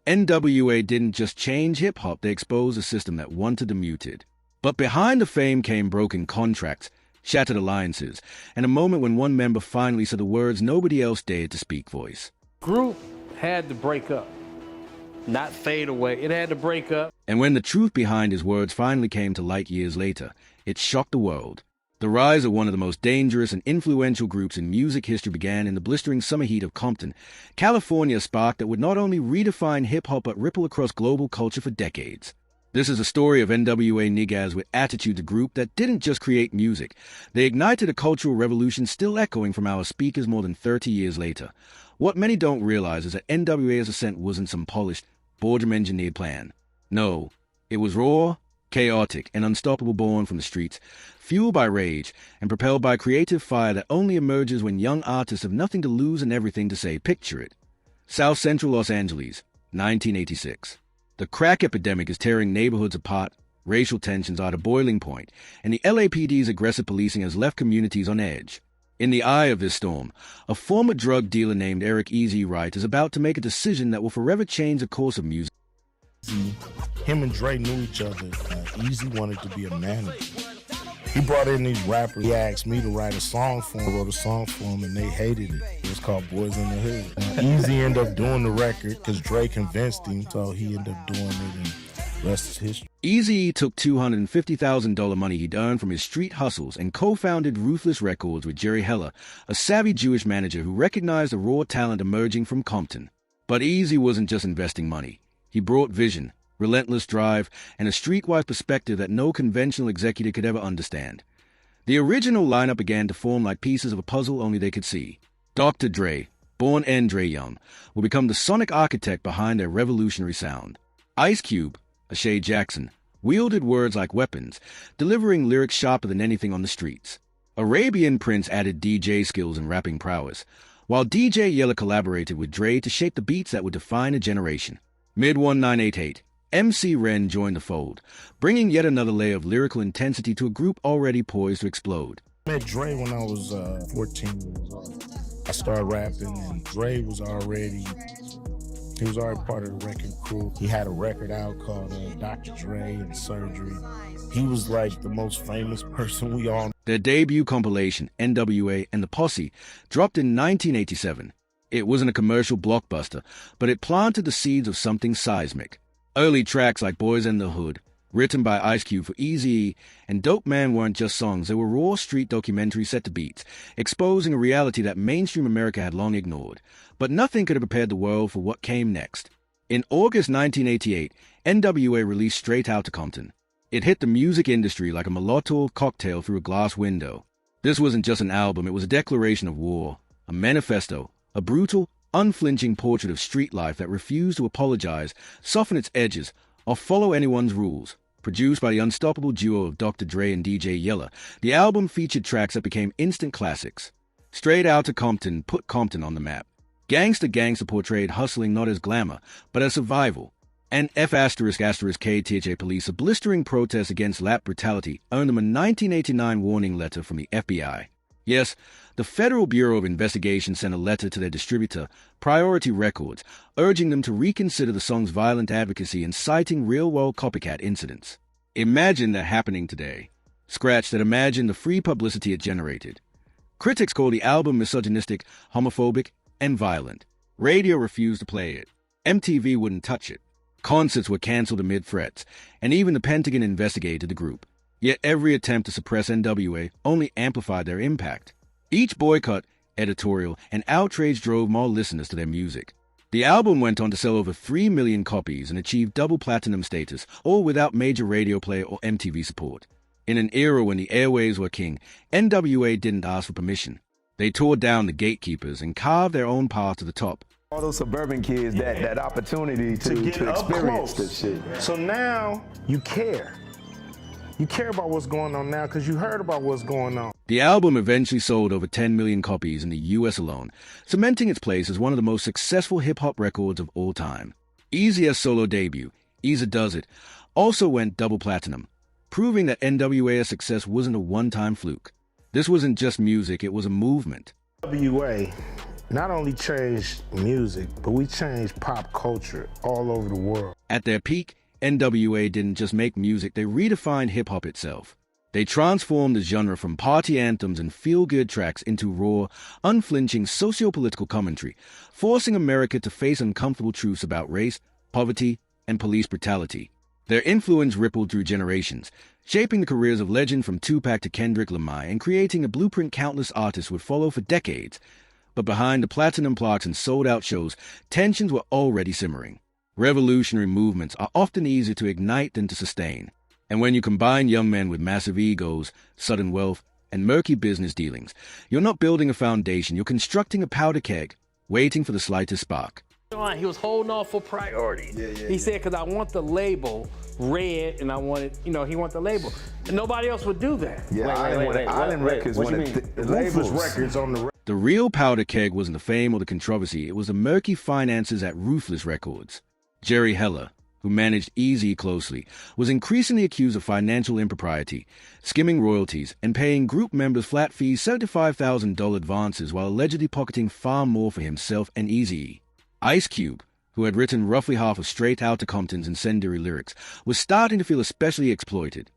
N.W.A. didn't just change hip-hop, they exposed a system that wanted to mute it. But behind the fame came broken contracts, shattered alliances, and a moment when one member finally said the words nobody else dared to speak voice. Group had to break up, not fade away. It had to break up. And when the truth behind his words finally came to light years later, it shocked the world. The rise of one of the most dangerous and influential groups in music history began in the blistering summer heat of Compton, California, a spark that would not only redefine hip-hop but ripple across global culture for decades. This is a story of N.W.A. niggas with attitude, a group that didn't just create music. They ignited a cultural revolution still echoing from our speakers more than 30 years later. What many don't realize is that N.W.A.'s ascent wasn't some polished, boardroom-engineered plan. No, it was raw, chaotic, and unstoppable, born from the streets, fueled by rage, and propelled by creative fire that only emerges when young artists have nothing to lose and everything to say. Picture it. South Central Los Angeles, 1986. The crack epidemic is tearing neighborhoods apart, racial tensions are at a boiling point, and the LAPD's aggressive policing has left communities on edge. In the eye of this storm, a former drug dealer named Eazy-E Wright is about to make a decision that will forever change the course of music. Him and Dre knew each other. Eazy wanted to be a manager. He brought in these rappers. He asked me to write a song for him. I wrote a song for him, and they hated it. It was called Boys in the Hood. Eazy ended up doing the record because Dre convinced him, so he ended up doing it, and the rest is history. Eazy-E took $250,000 money he'd earned from his street hustles and co-founded Ruthless Records with DJ Yella, a savvy Jewish manager who recognized the raw talent emerging from Compton. But Eazy wasn't just investing money. He brought vision, relentless drive, and a streetwise perspective that no conventional executive could ever understand. The original lineup began to form like pieces of a puzzle only they could see. Dr. Dre, born N.W.A. Young, will become the sonic architect behind their revolutionary sound. Ice Cube, Ashay Jackson, wielded words like weapons, delivering lyrics sharper than anything on the streets. Arabian Prince added DJ skills and rapping prowess, while DJ Yella collaborated with Dre to shape the beats that would define a generation. Mid-1988, MC Ren joined the fold, bringing yet another layer of lyrical intensity to a group already poised to explode. I met Dre when I was 14 years old. I started rapping, and Dre was already part of the wrecking crew. He had a record out called Dr. Dre and Surgery. He was like the most famous person we all know. Their debut compilation, N.W.A. and the Posse, dropped in 1987. It wasn't a commercial blockbuster, but it planted the seeds of something seismic. Early tracks like Boys in the Hood, written by Ice Cube for Eazy-E, and Dope Man weren't just songs, they were raw street documentaries set to beats, exposing a reality that mainstream America had long ignored. But nothing could have prepared the world for what came next. In August 1988, N.W.A. released Straight Outta Compton. It hit the music industry like a Molotov cocktail through a glass window. This wasn't just an album, it was a declaration of war, a manifesto, a brutal, unflinching portrait of street life that refused to apologize, soften its edges, or follow anyone's rules. Produced by the unstoppable duo of Dr. Dre and DJ Yella, the album featured tracks that became instant classics. Straight Outta Compton put Compton on the map. Gangsta portrayed hustling not as glamour, but as survival. And F***K Police, a blistering protest against lap brutality, earned them a 1989 warning letter from the FBI. Yes, the Federal Bureau of Investigation sent a letter to their distributor, Priority Records, urging them to reconsider the song's violent advocacy and citing real-world copycat incidents. Imagine that happening today. Scratch that, imagine the free publicity it generated. Critics call the album misogynistic, homophobic, and violent. Radio refused to play it. MTV wouldn't touch it. Concerts were canceled amid threats, and even the Pentagon investigated the group. Yet every attempt to suppress N.W.A. only amplified their impact. Each boycott, editorial, and outrage drove more listeners to their music. The album went on to sell over 3 million copies and achieved double platinum status, all without major radio play or MTV support. In an era when the airwaves were king, N.W.A. didn't ask for permission. They tore down the gatekeepers and carved their own path to the top. All those suburban kids, that opportunity to experience this shit. So now you care. You care about what's going on now because you heard about what's going on. The album eventually sold over 10 million copies in the U.S. alone, cementing its place as one of the most successful hip-hop records of all time. Eazy-E's solo debut, Eazy Does It, also went double platinum, proving that N.W.A.'s success wasn't a one-time fluke. This wasn't just music, it was a movement. N.W.A. not only changed music, but we changed pop culture all over the world. At their peak, N.W.A. didn't just make music, they redefined hip-hop itself. They transformed the genre from party anthems and feel-good tracks into raw, unflinching socio-political commentary, forcing America to face uncomfortable truths about race, poverty, and police brutality. Their influence rippled through generations, shaping the careers of legends from Tupac to Kendrick Lamar and creating a blueprint countless artists would follow for decades. But behind the platinum plaques and sold-out shows, tensions were already simmering. Revolutionary movements are often easier to ignite than to sustain. And when you combine young men with massive egos, sudden wealth, and murky business dealings, you're not building a foundation, you're constructing a powder keg, waiting for the slightest spark. He was holding off for priority. He said, because I want the label red, and I wanted, he want the label. And nobody else would do that. Yeah, Island Records wanted Ruthless Records on the The real powder keg wasn't the fame or the controversy, it was the murky finances at Ruthless Records. Jerry Heller, who managed Eazy-E closely, was increasingly accused of financial impropriety, skimming royalties, and paying group members flat fees, $75,000 advances, while allegedly pocketing far more for himself and Eazy-E. Ice Cube, who had written roughly half of Straight Outta Compton's incendiary lyrics, was starting to feel especially exploited.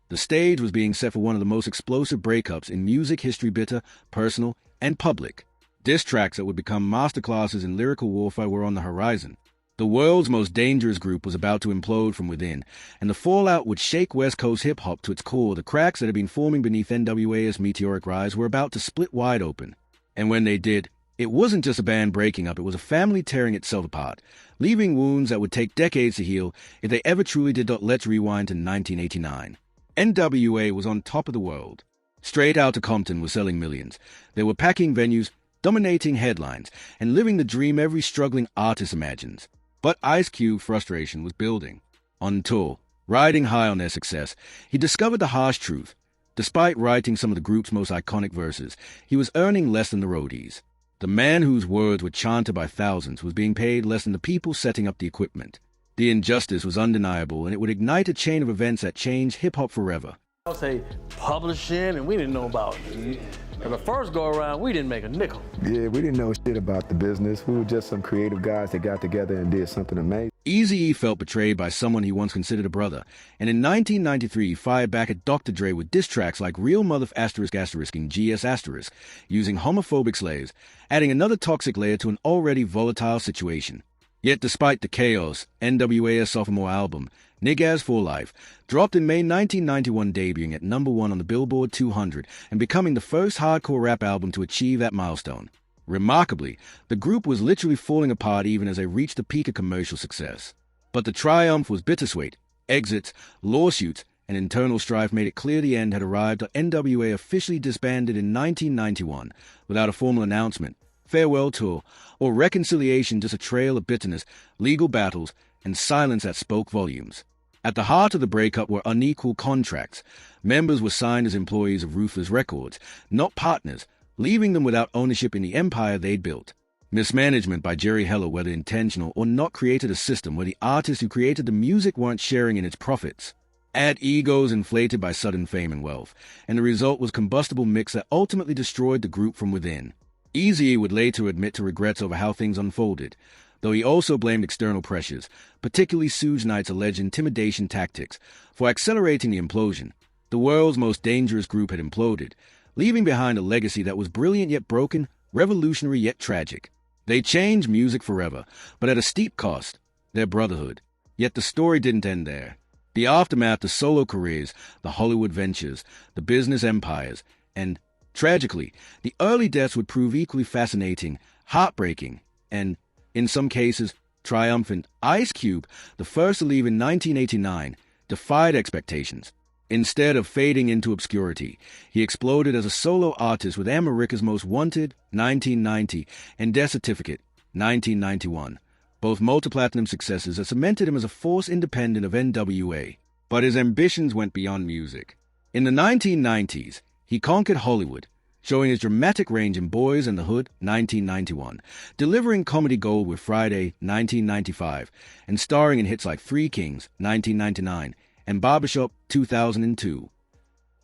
The stage was being set for one of the most explosive breakups in music history, bitter, personal, and public. Diss tracks that would become masterclasses in lyrical warfare were on the horizon. The world's most dangerous group was about to implode from within, and the fallout would shake West Coast hip-hop to its core. The cracks that had been forming beneath N.W.A.'s meteoric rise were about to split wide open. And when they did, it wasn't just a band breaking up, it was a family tearing itself apart, leaving wounds that would take decades to heal if they ever truly did not. Let's rewind to 1989. N.W.A. was on top of the world. Straight Outta Compton was selling millions. They were packing venues, dominating headlines, and living the dream every struggling artist imagines. But Ice Cube's frustration was building. On tour, riding high on their success, he discovered the harsh truth. Despite writing some of the group's most iconic verses, he was earning less than the roadies. The man whose words were chanted by thousands was being paid less than the people setting up the equipment. The injustice was undeniable, and it would ignite a chain of events that changed hip-hop forever. I would say publishing, and we didn't know about it. The first go-around, we didn't make a nickel. Yeah, we didn't know shit about the business. We were just some creative guys that got together and did something amazing. Eazy-E felt betrayed by someone he once considered a brother, and in 1993 he fired back at Dr. Dre with diss tracks like Real Mother ****ing GS***, using homophobic slaves, adding another toxic layer to an already volatile situation. Yet despite the chaos, N.W.A.'s sophomore album, Niggas for Life, dropped in May 1991, debuting at #1 on the Billboard 200 and becoming the first hardcore rap album to achieve that milestone. Remarkably, the group was literally falling apart even as they reached the peak of commercial success. But the triumph was bittersweet. Exits, lawsuits, and internal strife made it clear the end had arrived. N.W.A. officially disbanded in 1991 without a formal announcement, farewell tour, or reconciliation, just a trail of bitterness, legal battles, and silence that spoke volumes. At the heart of the breakup were unequal contracts. Members were signed as employees of Ruthless Records, not partners, leaving them without ownership in the empire they'd built. Mismanagement by Jerry Heller, whether intentional or not, created a system where the artists who created the music weren't sharing in its profits. Add egos inflated by sudden fame and wealth, and the result was combustible mix that ultimately destroyed the group from within. Eazy-E would later admit to regrets over how things unfolded, though he also blamed external pressures, particularly Suge Knight's alleged intimidation tactics, for accelerating the implosion. The world's most dangerous group had imploded, leaving behind a legacy that was brilliant yet broken, revolutionary yet tragic. They changed music forever, but at a steep cost, their brotherhood. Yet the story didn't end there. The aftermath, the solo careers, the Hollywood ventures, the business empires, and, tragically, the early deaths would prove equally fascinating, heartbreaking, and, in some cases, triumphant. Ice Cube, the first to leave in 1989, defied expectations. Instead of fading into obscurity, he exploded as a solo artist with America's Most Wanted, 1990, and Death Certificate, 1991. Both multi-platinum successes that cemented him as a force independent of N.W.A. But his ambitions went beyond music. In the 1990s, he conquered Hollywood, showing his dramatic range in Boys in the Hood, 1991, delivering comedy gold with Friday, 1995, and starring in hits like Three Kings, 1999, and Barbershop, 2002.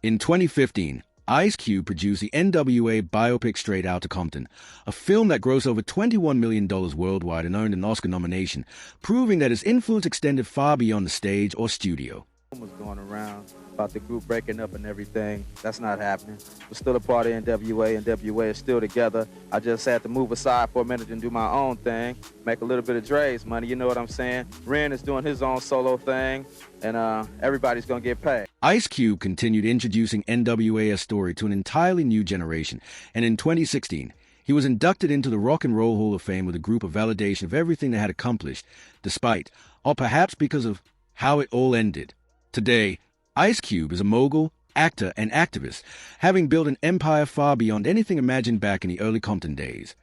In 2015, Ice Cube produced the N.W.A. biopic Straight Outta Compton, a film that grossed over $21 million worldwide and earned an Oscar nomination, proving that his influence extended far beyond the stage or studio. Was going around about the group breaking up and everything. That's not happening. We're still a part of N.W.A. N.W.A. is still together. I just had to move aside for a minute and do my own thing, make a little bit of Dre's money, you know what I'm saying? Ren is doing his own solo thing, and everybody's gonna get paid. Ice Cube continued introducing N.W.A.'s story to an entirely new generation, and in 2016, he was inducted into the Rock and Roll Hall of Fame with a group of validation of everything they had accomplished, despite, or perhaps because of, how it all ended. Today, Ice Cube is a mogul, actor, and activist, having built an empire far beyond anything imagined back in the early Compton days.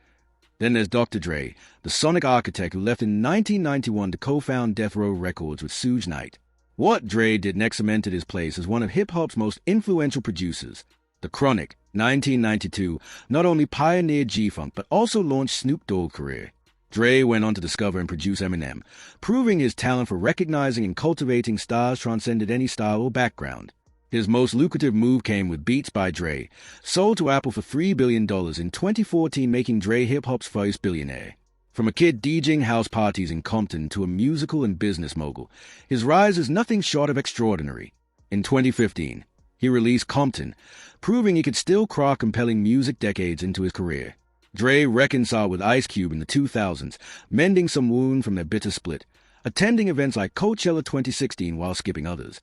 Then there's Dr. Dre, the sonic architect who left in 1991 to co-found Death Row Records with Suge Knight. What Dre did next cemented his place as one of hip-hop's most influential producers. The Chronic, 1992, not only pioneered G-Funk but also launched Snoop Dogg's career. Dre went on to discover and produce Eminem, proving his talent for recognizing and cultivating stars transcended any style or background. His most lucrative move came with Beats by Dre, sold to Apple for $3 billion in 2014, making Dre hip-hop's first billionaire. From a kid DJing house parties in Compton to a musical and business mogul, his rise is nothing short of extraordinary. In 2015, he released Compton, proving he could still craft compelling music decades into his career. Dre reconciled with Ice Cube in the 2000s, mending some wound from their bitter split, attending events like Coachella 2016 while skipping others.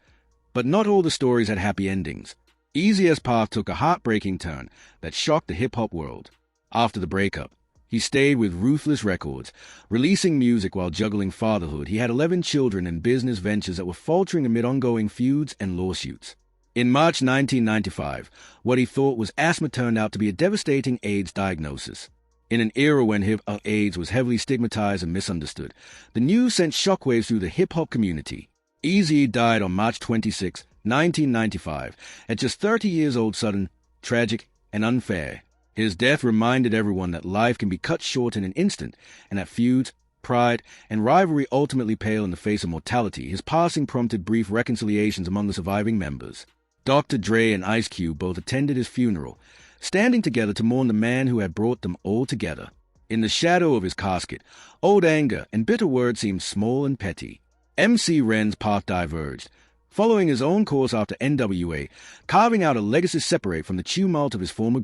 But not all the stories had happy endings. Eazy-E's path took a heartbreaking turn that shocked the hip-hop world. After the breakup, he stayed with Ruthless Records, releasing music while juggling fatherhood. He had 11 children and business ventures that were faltering amid ongoing feuds and lawsuits. In March 1995, what he thought was asthma turned out to be a devastating AIDS diagnosis. In an era when AIDS was heavily stigmatized and misunderstood, the news sent shockwaves through the hip-hop community. Eazy-E died on March 26, 1995, at just 30 years old, sudden, tragic, and unfair. His death reminded everyone that life can be cut short in an instant, and that feuds, pride, and rivalry ultimately pale in the face of mortality. His passing prompted brief reconciliations among the surviving members. Dr. Dre and Ice Cube both attended his funeral, standing together to mourn the man who had brought them all together. In the shadow of his casket, old anger and bitter words seemed small and petty. MC Ren's path diverged, following his own course after N.W.A., carving out a legacy separate from the tumult of his former group.